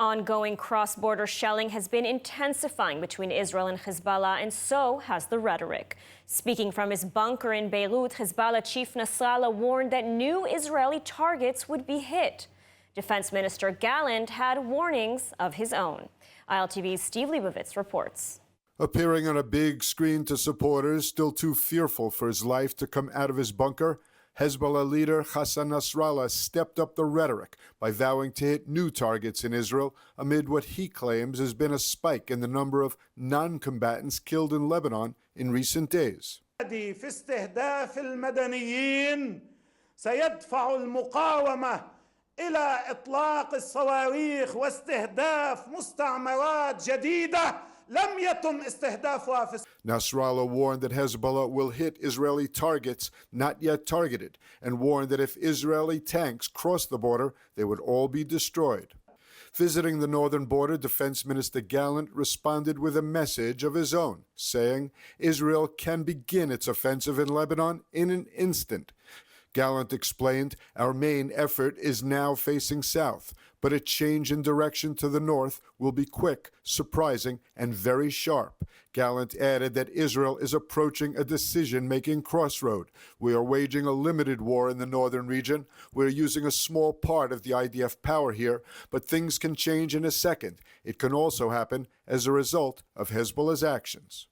Ongoing cross-border shelling has been intensifying between Israel and Hezbollah, and so has the rhetoric. Speaking from his bunker in Beirut, Hezbollah Chief Nasrallah warned that new Israeli targets would be hit. Defense Minister Gallant had warnings of his own. ILTV's Steve Leibovitz reports. Appearing on a big screen to supporters still too fearful for his life to come out of his bunker, Hezbollah leader Hassan Nasrallah stepped up the rhetoric by vowing to hit new targets in Israel amid what he claims has been a spike in the number of non-combatants killed in Lebanon in recent days. في استهداف المدنيين سيدفع المقاومة إلى إطلاق الصواريخ واستهداف مستعمرات جديدة لم يتم استهدافها في. Nasrallah warned that Hezbollah will hit Israeli targets not yet targeted, and warned that if Israeli tanks cross the border, they would all be destroyed. Visiting the northern border, Defense Minister Gallant responded with a message of his own, saying Israel can begin its offensive in Lebanon in an instant. Gallant explained, our main effort is now facing south, but a change in direction to the north will be quick, surprising, and very sharp. Gallant added that Israel is approaching a decision-making crossroad. We are waging a limited war in the northern region. We're using a small part of the IDF power here, but things can change in a second. It can also happen as a result of Hezbollah's actions.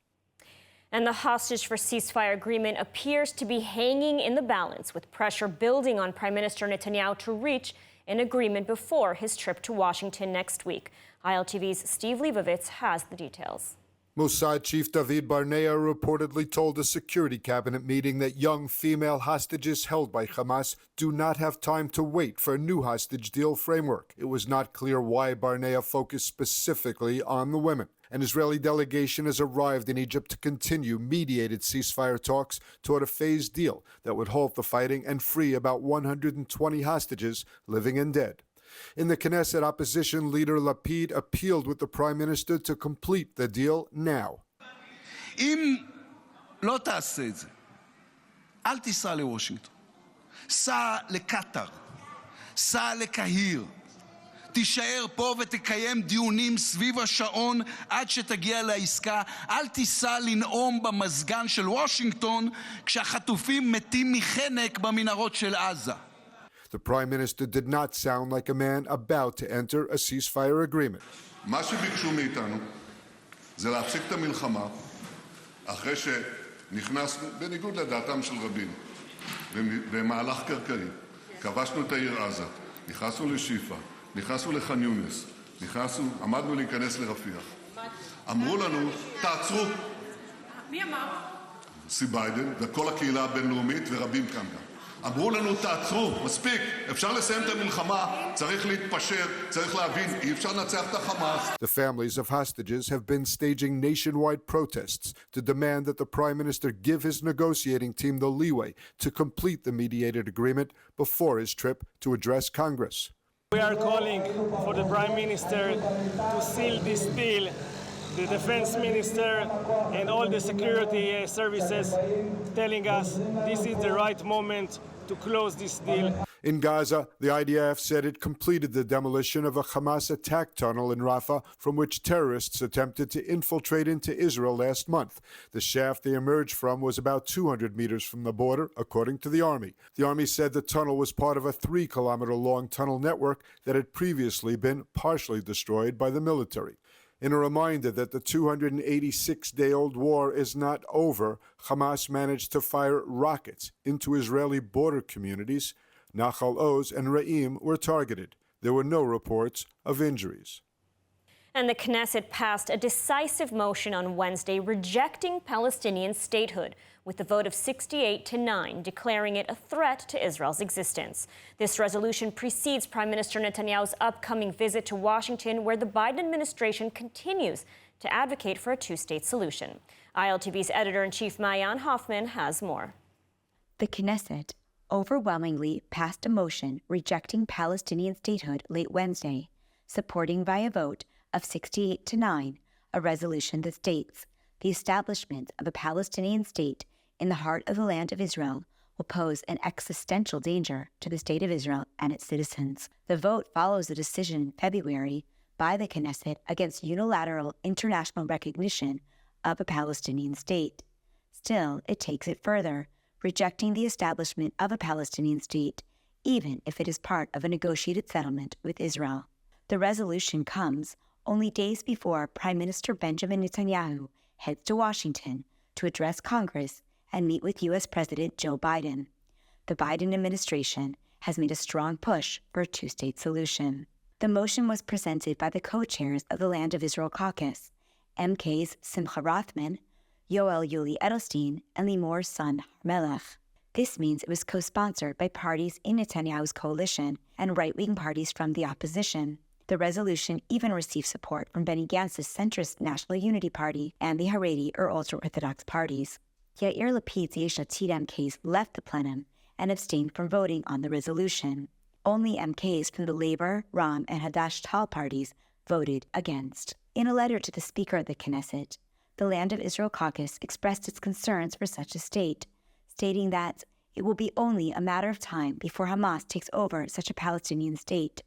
And the hostage for ceasefire agreement appears to be hanging in the balance, with pressure building on Prime Minister Netanyahu to reach an agreement before his trip to Washington next week. ILTV's Steve Leibovitz has the details. Mossad Chief David Barnea reportedly told a security cabinet meeting that young female hostages held by Hamas do not have time to wait for a new hostage deal framework. It was not clear why Barnea focused specifically on the women. An Israeli delegation has arrived in Egypt to continue mediated ceasefire talks toward a phased deal that would halt the fighting and free about 120 hostages, living and dead. In the Knesset, opposition leader Lapid appealed with the Prime Minister to complete the deal now. אם לא תעשה את זה, אל תיסע לוושינגטון. סע לקטר, סע לקהיר. תישאר פה ותקיים דיונים סביב השעון עד שתגיע לעסקה. אל תיסע לנאום במזגן של וושינגטון כשהחטופים מתים מחנק במנהרות של עזה. The Prime Minister did not sound like a man about to enter a ceasefire agreement. מה שביקשו מאיתנו זה להפסיק את המלחמה אחרי שנכנסנו, בניגוד לדעתם של רבים, במהלך קרקעי. כבשנו את העיר עזה, נכנסנו לשיפה, נכנסנו לח'אן יונס, עמדנו להיכנס לרפיח. אמרו לנו, תעצרו. מי אמר? סי ביידן וכל הקהילה הבינלאומית ורבים כאן גם. אמרו לנו, תעצרו, מספיק, אפשר לסיים את המלחמה, צריך להתפשר, צריך להבין, אי אפשר לנצח את החמאס. The families of hostages have been staging nationwide protests to demand that the Prime Minister give his negotiating team the leeway to complete the mediated agreement before his trip to address Congress. We are calling for the Prime Minister to seal this deal. The Defense Minister and all the security services telling us this is the right moment to close this deal. In Gaza, the IDF said it completed the demolition of a Hamas attack tunnel in Rafah from which terrorists attempted to infiltrate into Israel last month. The shaft they emerged from was about 200 meters from the border, according to the Army. The Army said the tunnel was part of a 3-kilometer-long tunnel network that had previously been partially destroyed by the military. In a reminder that the 286-day-old war is not over, Hamas managed to fire rockets into Israeli border communities. Nachal Oz and Ra'im were targeted. There were no reports of injuries. And the Knesset passed a decisive motion on Wednesday rejecting Palestinian statehood, with a vote of 68-9, declaring it a threat to Israel's existence. This resolution precedes Prime Minister Netanyahu's upcoming visit to Washington, where the Biden administration continues to advocate for a two-state solution. ILTV's editor-in-chief Maayan Hoffman has more. The Knesset overwhelmingly passed a motion rejecting Palestinian statehood late Wednesday, supporting by a vote of 68-9, a resolution that states the establishment of a Palestinian state in the heart of the land of Israel will pose an existential danger to the state of Israel and its citizens. The vote follows a decision in February by the Knesset against unilateral international recognition of a Palestinian state. Still, it takes it further, rejecting the establishment of a Palestinian state, even if it is part of a negotiated settlement with Israel. The resolution comes only days before Prime Minister Benjamin Netanyahu heads to Washington to address Congress and meet with U.S. President Joe Biden. The Biden administration has made a strong push for a two-state solution. The motion was presented by the co-chairs of the Land of Israel Caucus, MKs Simcha Rothman, Yoel Yuli Edelstein, and Limor Son Melech. This means it was co-sponsored by parties in Netanyahu's coalition and right-wing parties from the opposition. The resolution even received support from Benny Gantz's centrist National Unity Party and the Haredi or ultra-Orthodox parties. Yair Lapid's Yesh Atid MKs left the plenum and abstained from voting on the resolution. Only MKs from the Labor, Ram, and Hadash-Tal parties voted against. In a letter to the Speaker of the Knesset, the Land of Israel Caucus expressed its concerns for such a state, stating that it will be only a matter of time before Hamas takes over such a Palestinian state,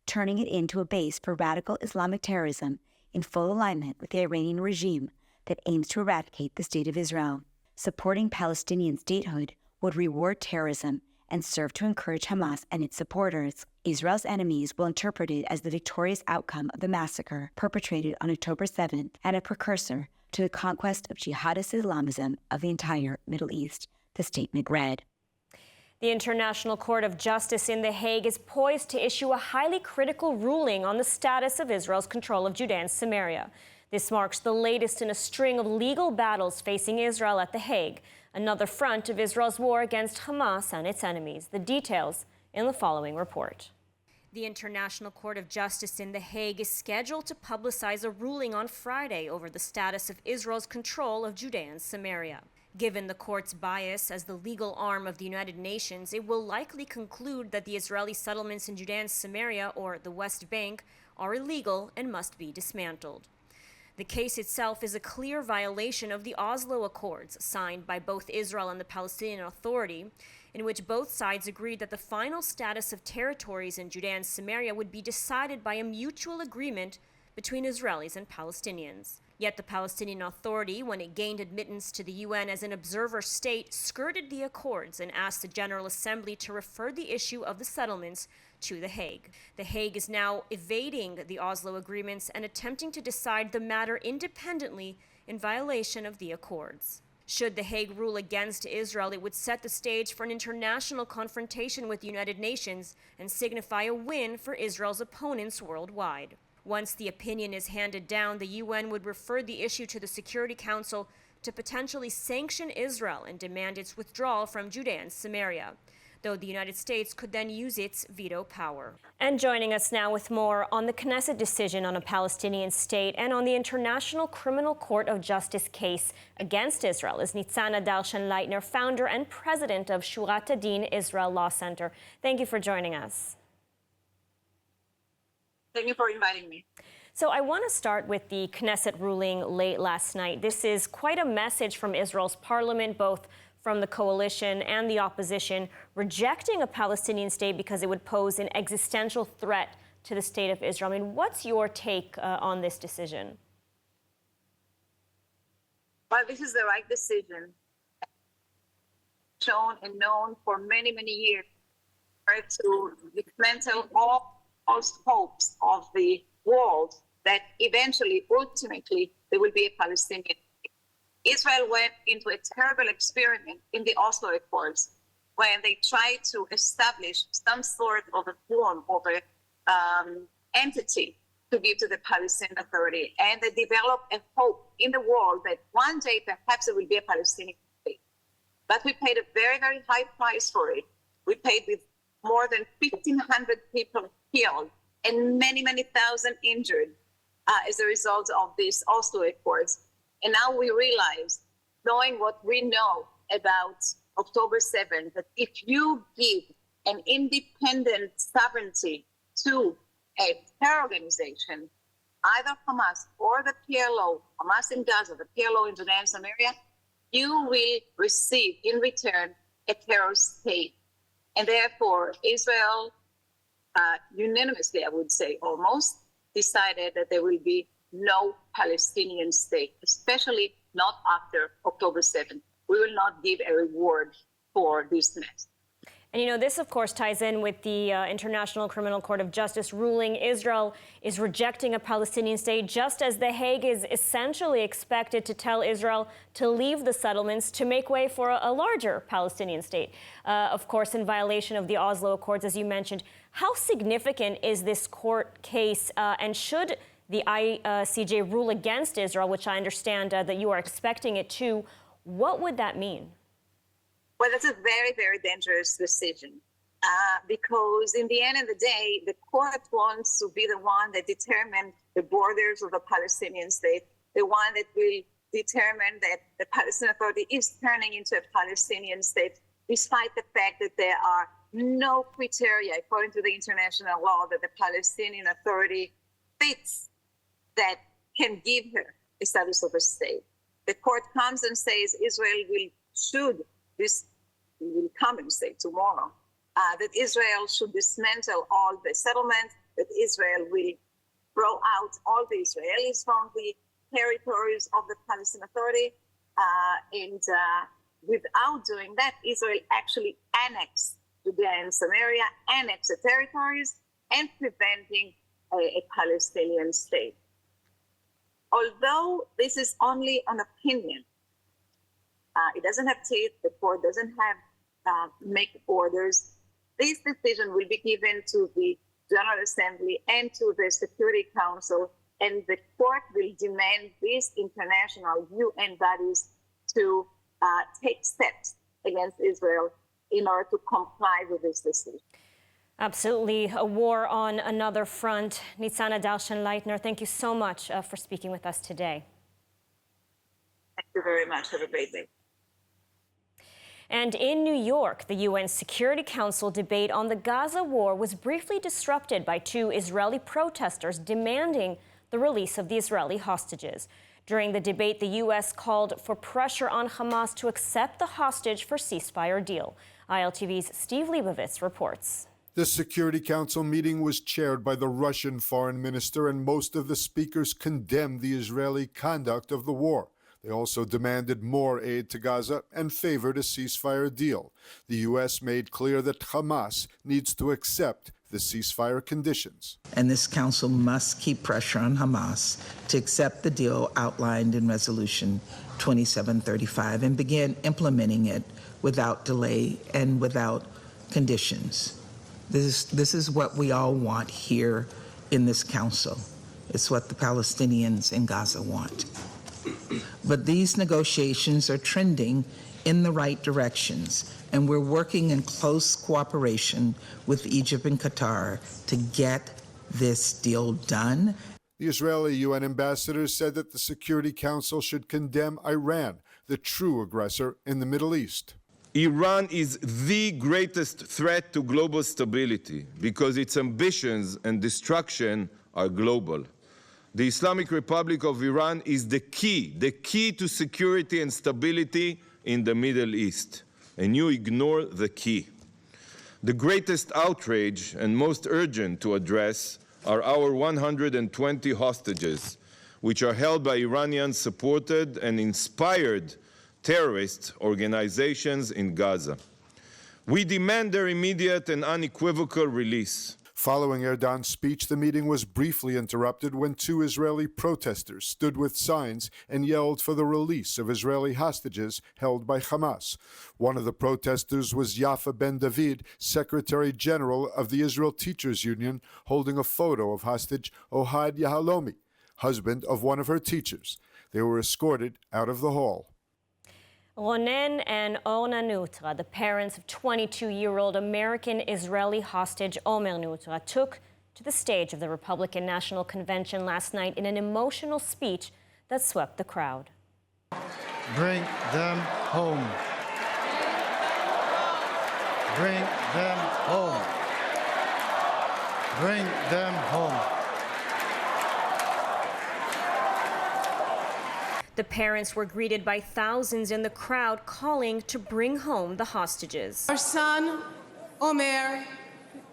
turning it into a base for radical Islamic terrorism in full alignment with the Iranian regime that aims to eradicate the State of Israel. Supporting Palestinian statehood would reward terrorism and serve to encourage Hamas and its supporters. Israel's enemies will interpret it as the victorious outcome of the massacre perpetrated on October 7th and a precursor to the conquest of jihadist Islamism of the entire Middle East, the statement read. The International Court of Justice in The Hague is poised to issue a highly critical ruling on the status of Israel's control of Judea and Samaria. This marks the latest in a string of legal battles facing Israel at The Hague, another front of Israel's war against Hamas and its enemies. The details in the following report. The International Court of Justice in The Hague is scheduled to publicize a ruling on Friday over the status of Israel's control of Judea and Samaria. Given the court's bias as the legal arm of the United Nations, it will likely conclude that the Israeli settlements in Judea and Samaria, or the West Bank, are illegal and must be dismantled. The case itself is a clear violation of the Oslo Accords, signed by both Israel and the Palestinian Authority, in which both sides agreed that the final status of territories in Judea and Samaria would be decided by a mutual agreement between Israelis and Palestinians. Yet the Palestinian Authority, when it gained admittance to the UN as an observer state, skirted the accords and asked the General Assembly to refer the issue of the settlements to The Hague. The Hague is now evading the Oslo agreements and attempting to decide the matter independently in violation of the accords. Should The Hague rule against Israel, it would set the stage for an international confrontation with the United Nations and signify a win for Israel's opponents worldwide. Once the opinion is handed down, the UN would refer the issue to the Security Council to potentially sanction Israel and demand its withdrawal from Judea and Samaria, though the United States could then use its veto power. And joining us now with more on the Knesset decision on a Palestinian state and on the International Criminal Court of Justice case against Israel is Nitzana Darshan-Leitner, founder and president of Shurat Adin Israel Law Center. Thank you for joining us. Thank you for inviting me. So I want to start with the Knesset ruling late last night. This is quite a message from Israel's parliament, both from the coalition and the opposition, rejecting a Palestinian state because it would pose an existential threat to the state of Israel. I mean, what's your take on this decision? Well, this is the right decision, shown and known for many, many years, right, to dismantle all hopes of the world that eventually, ultimately, there will be a Palestinian state. Israel went into a terrible experiment in the Oslo Accords when they tried to establish some sort of a form of an entity to give to the Palestinian Authority. And they developed a hope in the world that one day perhaps there will be a Palestinian state. But we paid a very, very high price for it. We paid with more than 1,500 people killed and many, many thousand injured as a result of these Oslo Accords. And now we realize, knowing what we know about October 7th, that if you give an independent sovereignty to a terror organization, either Hamas or the PLO, Hamas in Gaza, the PLO in Judea and Samaria, you will receive in return a terror state. And therefore, Israel, unanimously, I would say almost, decided that there will be no Palestinian state, especially not after October 7th. We will not give a reward for this mess. And you know, this, of course, ties in with the International Criminal Court of Justice ruling Israel is rejecting a Palestinian state, just as The Hague is essentially expected to tell Israel to leave the settlements to make way for a larger Palestinian state. Of course, in violation of the Oslo Accords, as you mentioned. How significant is this court case, and should the ICJ rule against Israel, which I understand that you are expecting it to, what would that mean? Well, that's a very, very dangerous decision because in the end of the day, the court wants to be the one that determines the borders of the Palestinian state, the one that will determine that the Palestinian Authority is turning into a Palestinian state, despite the fact that there are no criteria, according to the international law, that the Palestinian Authority fits that can give her the status of a state. The court comes and says Israel will come and say tomorrow that Israel should dismantle all the settlements, that Israel will throw out all the Israelis from the territories of the Palestinian Authority. And without doing that, Israel actually annexed Judea and Samaria, annexed the territories, and preventing a Palestinian state. Although this is only an opinion, it doesn't have teeth, the court doesn't have make orders. This decision will be given to the General Assembly and to the Security Council, and the court will demand these international UN bodies to take steps against Israel in order to comply with this decision. Absolutely. A war on another front. Nitzana Darshan-Leitner, thank you so much for speaking with us today. Thank you very much. Have a great day. And in New York, the UN Security Council debate on the Gaza war was briefly disrupted by two Israeli protesters demanding the release of the Israeli hostages. During the debate, the U.S. called for pressure on Hamas to accept the hostage for ceasefire deal. ILTV's Steve Leibovitz reports. The Security Council meeting was chaired by the Russian foreign minister, and most of the speakers condemned the Israeli conduct of the war. They also demanded more aid to Gaza and favored a ceasefire deal. The U.S. made clear that Hamas needs to accept the ceasefire conditions. And this council must keep pressure on Hamas to accept the deal outlined in Resolution 2735 and begin implementing it without delay and without conditions. This is what we all want here in this council. It's what the Palestinians in Gaza want. But these negotiations are trending in the right directions, and we're working in close cooperation with Egypt and Qatar to get this deal done. The Israeli UN ambassador said that the Security Council should condemn Iran, the true aggressor in the Middle East. Iran is the greatest threat to global stability because its ambitions and destruction are global. The Islamic Republic of Iran is the key to security and stability in the Middle East, and you ignore the key. The greatest outrage and most urgent to address are our 120 hostages, which are held by Iranian-supported and inspired terrorist organizations in Gaza. We demand their immediate and unequivocal release. Following Erdogan's speech, the meeting was briefly interrupted when two Israeli protesters stood with signs and yelled for the release of Israeli hostages held by Hamas. One of the protesters was Yafa Ben David, Secretary General of the Israel Teachers Union, holding a photo of hostage Ohad Yahalomi, husband of one of her teachers. They were escorted out of the hall. Ronen and Orna Nutra, the parents of 22-year-old American-Israeli hostage Omer Nutra, took to the stage of the Republican National Convention last night in an emotional speech that swept the crowd. Bring them home. Bring them home. Bring them home. The parents were greeted by thousands in the crowd calling to bring home the hostages. Our son, Omer,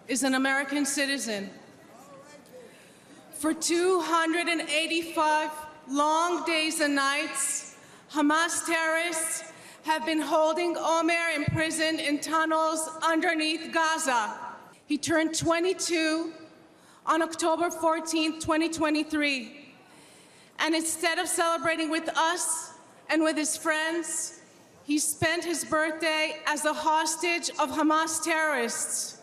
is an American citizen. For 285 long days and nights, Hamas terrorists have been holding Omer imprisoned in tunnels underneath Gaza. He turned 22 on October 14, 2023. And instead of celebrating with us and with his friends, he spent his birthday as a hostage of Hamas terrorists.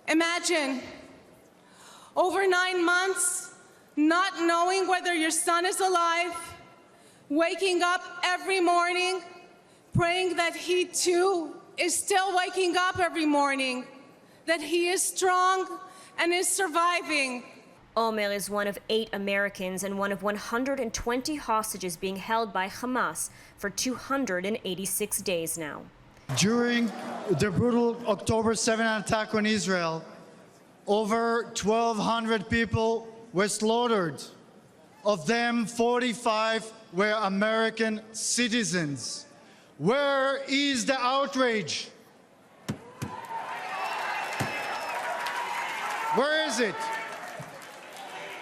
Imagine, over 9 months, not knowing whether your son is alive, waking up every morning, praying that he too is still waking up every morning, that he is strong and is surviving. Omer is one of 8 Americans and one of 120 hostages being held by Hamas for 286 days now. During the brutal October 7 attack on Israel, over 1,200 people were slaughtered. Of them, 45 were American citizens. Where is the outrage? Where is it?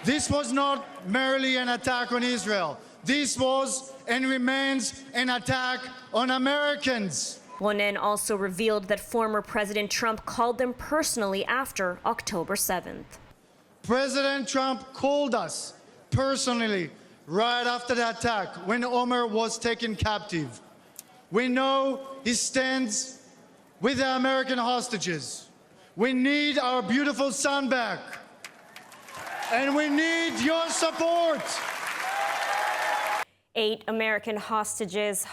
This was not merely an attack on Israel. This was and remains an attack on Americans. Ronen also revealed that former President Trump called them personally after October 7th. President Trump called us personally right after the attack when Omer was taken captive. We know he stands with the American hostages. We need our beautiful son back. And we need your support. 8 American hostages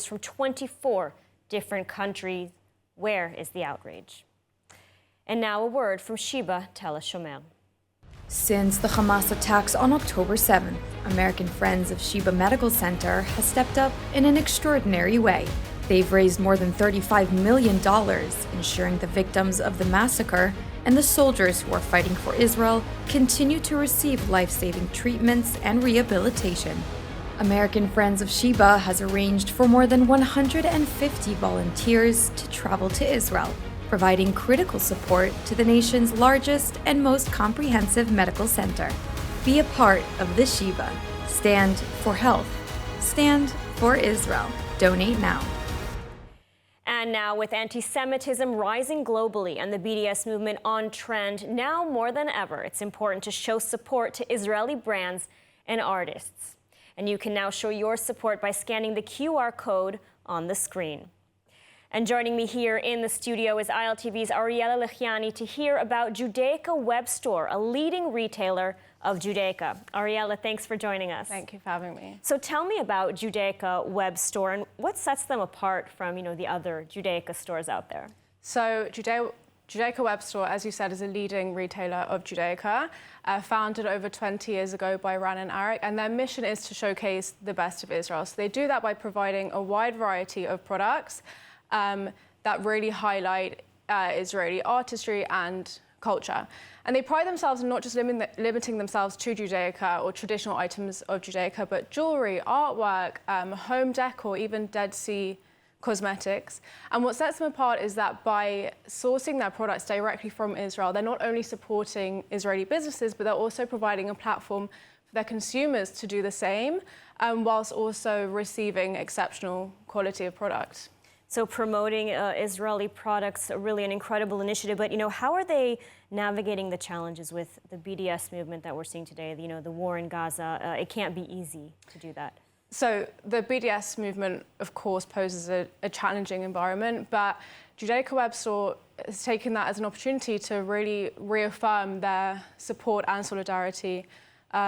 from 24 different countries. Where is the outrage? And now a word from Sheba Tel Aviv. Since the Hamas attacks on October 7th, American Friends of Sheba Medical Center has stepped up in an extraordinary way. They've raised more than $35 million, ensuring the victims of the massacre and the soldiers who are fighting for Israel continue to receive life-saving treatments and rehabilitation. American Friends of Sheba has arranged for more than 150 volunteers to travel to Israel, providing critical support to the nation's largest and most comprehensive medical center. Be a part of the Sheba. Stand for health. Stand for Israel. Donate now. And now, with anti-Semitism rising globally and the BDS movement on trend, now more than ever, it's important to show support to Israeli brands and artists. And you can now show your support by scanning the QR code on the screen. And joining me here in the studio is ILTV's Ariella Lechiani to hear about Judaica Web Store, a leading retailer of Judaica. Ariella, thanks for joining us. Thank you for having me. So tell me about Judaica Web Store and what sets them apart from, the other Judaica stores out there. So Judaica Web Store, as you said, is a leading retailer of Judaica, founded over 20 years ago by Ran and Arik, and their mission is to showcase the best of Israel. So they do that by providing a wide variety of products that really highlight Israeli artistry and culture. And they pride themselves in not just limiting themselves to Judaica or traditional items of Judaica, but jewelry, artwork, home decor, even Dead Sea cosmetics. And what sets them apart is that by sourcing their products directly from Israel, they're not only supporting Israeli businesses, but they're also providing a platform for their consumers to do the same, whilst also receiving exceptional quality of product. So promoting Israeli products, really an incredible initiative. But, how are they navigating the challenges with the BDS movement that we're seeing today? The war in Gaza, it can't be easy to do that. So the BDS movement, of course, poses a challenging environment, but Judaica Web Store has taken that as an opportunity to really reaffirm their support and solidarity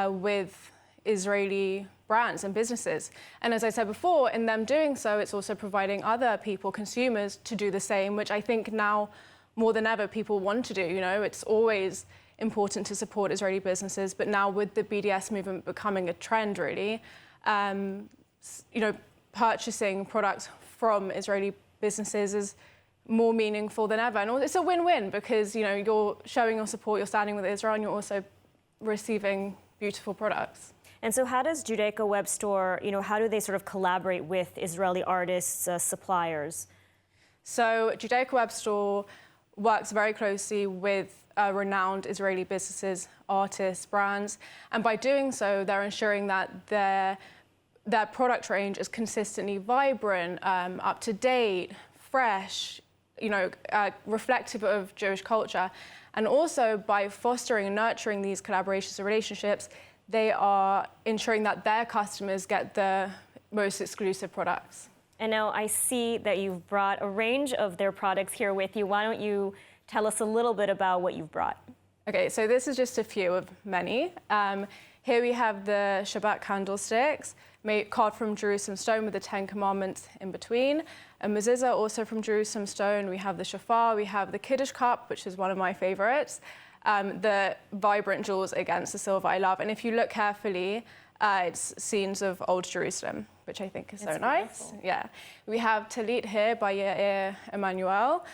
with Israeli brands and businesses. And as I said before, in them doing so, it's also providing other people, consumers, to do the same, which I think now more than ever people want to do. It's always important to support Israeli businesses, but now with the BDS movement becoming a trend, really, purchasing products from Israeli businesses is more meaningful than ever. And it's a win-win because, you're showing your support, you're standing with Israel, and you're also receiving beautiful products. And so how does Judaica Web Store, how do they sort of collaborate with Israeli artists, suppliers? So Judaica Web Store works very closely with renowned Israeli businesses, artists, brands, and by doing so, they're ensuring that their product range is consistently vibrant, up to date, fresh, reflective of Jewish culture. And also by fostering and nurturing these collaborations and relationships, they are ensuring that their customers get the most exclusive products. And now I see that you've brought a range of their products here with you. Why don't you tell us a little bit about what you've brought? Okay, so this is just a few of many. Here we have the Shabbat candlesticks, carved from Jerusalem stone with the 10 Commandments in between. A mezuzah, also from Jerusalem stone. We have the shofar, we have the Kiddush cup, which is one of my favorites. The vibrant jewels against the silver I love. And if you look carefully, it's scenes of Old Jerusalem, which I think is so nice. Beautiful. Yeah. We have Talit here by Yair Emmanuel.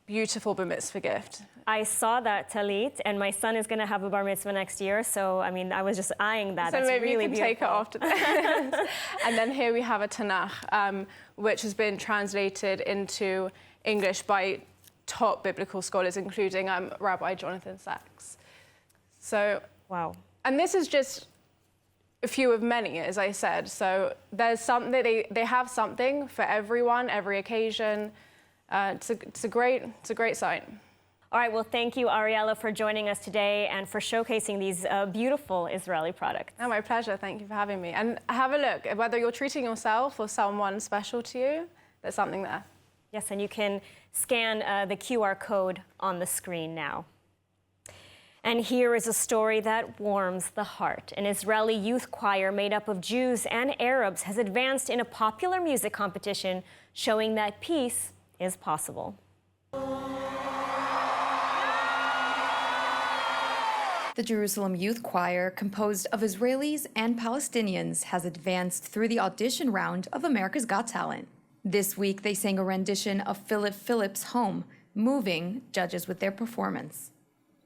Beautiful bar mitzvah gift. I saw that Talit, and my son is going to have a bar mitzvah next year, so I mean, I was just eyeing that. So that's maybe really you can beautiful. Take it after that. And then here we have a Tanakh, which has been translated into English by top biblical scholars, including Rabbi Jonathan Sachs. So, wow. And this is just a few of many, as I said. So there's something, they have something for everyone, every occasion. It's a great site. All right, well, thank you, Ariella, for joining us today and for showcasing these beautiful Israeli products. Oh, my pleasure. Thank you for having me. And have a look. Whether you're treating yourself or someone special to you, there's something there. Yes, and you can scan the QR code on the screen now. And here is a story that warms the heart. An Israeli youth choir made up of Jews and Arabs has advanced in a popular music competition, showing that peace is possible. The Jerusalem Youth Choir, composed of Israelis and Palestinians, has advanced through the audition round of America's Got Talent. This week, they sang a rendition of Philip Phillips' Home, moving judges with their performance.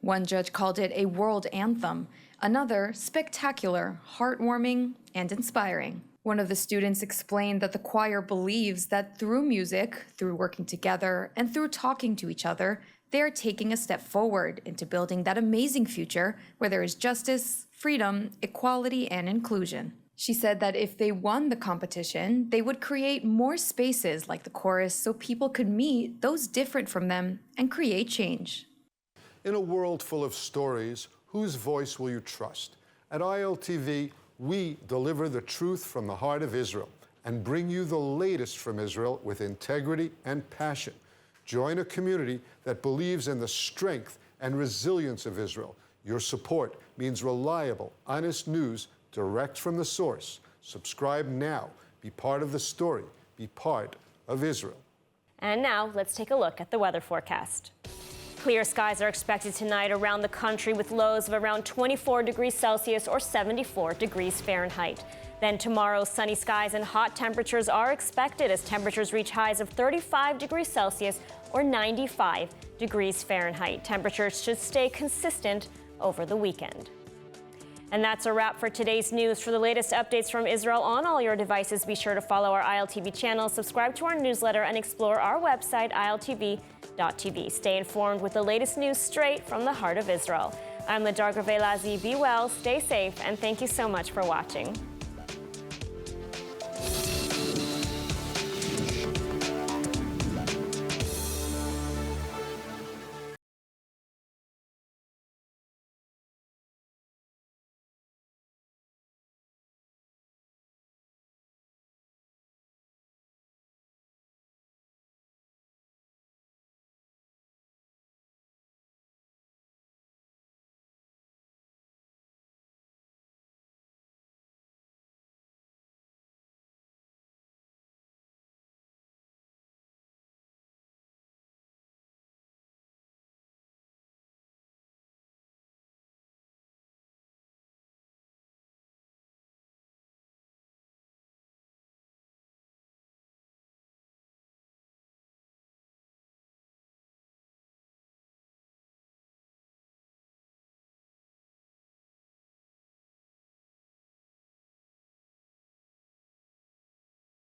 One judge called it a world anthem, another spectacular, heartwarming, and inspiring. One of the students explained that the choir believes that through music, through working together, and through talking to each other, they are taking a step forward into building that amazing future where there is justice, freedom, equality, and inclusion. She said that if they won the competition, they would create more spaces like the chorus so people could meet those different from them and create change. In a world full of stories, whose voice will you trust? At ILTV, we deliver the truth from the heart of Israel and bring you the latest from Israel with integrity and passion. Join a community that believes in the strength and resilience of Israel. Your support means reliable, honest news direct from the source. Subscribe now. Be part of the story. Be part of Israel. And now let's take a look at the weather forecast. Clear skies are expected tonight around the country with lows of around 24 degrees Celsius or 74 degrees Fahrenheit. Then tomorrow, sunny skies and hot temperatures are expected as temperatures reach highs of 35 degrees Celsius or 95 degrees Fahrenheit. Temperatures should stay consistent over the weekend. And that's a wrap for today's news. For the latest updates from Israel on all your devices, be sure to follow our ILTV channel, subscribe to our newsletter, and explore our website, iltv.tv. Stay informed with the latest news straight from the heart of Israel. I'm Ladar Gravelazi. Be well, stay safe, and thank you so much for watching.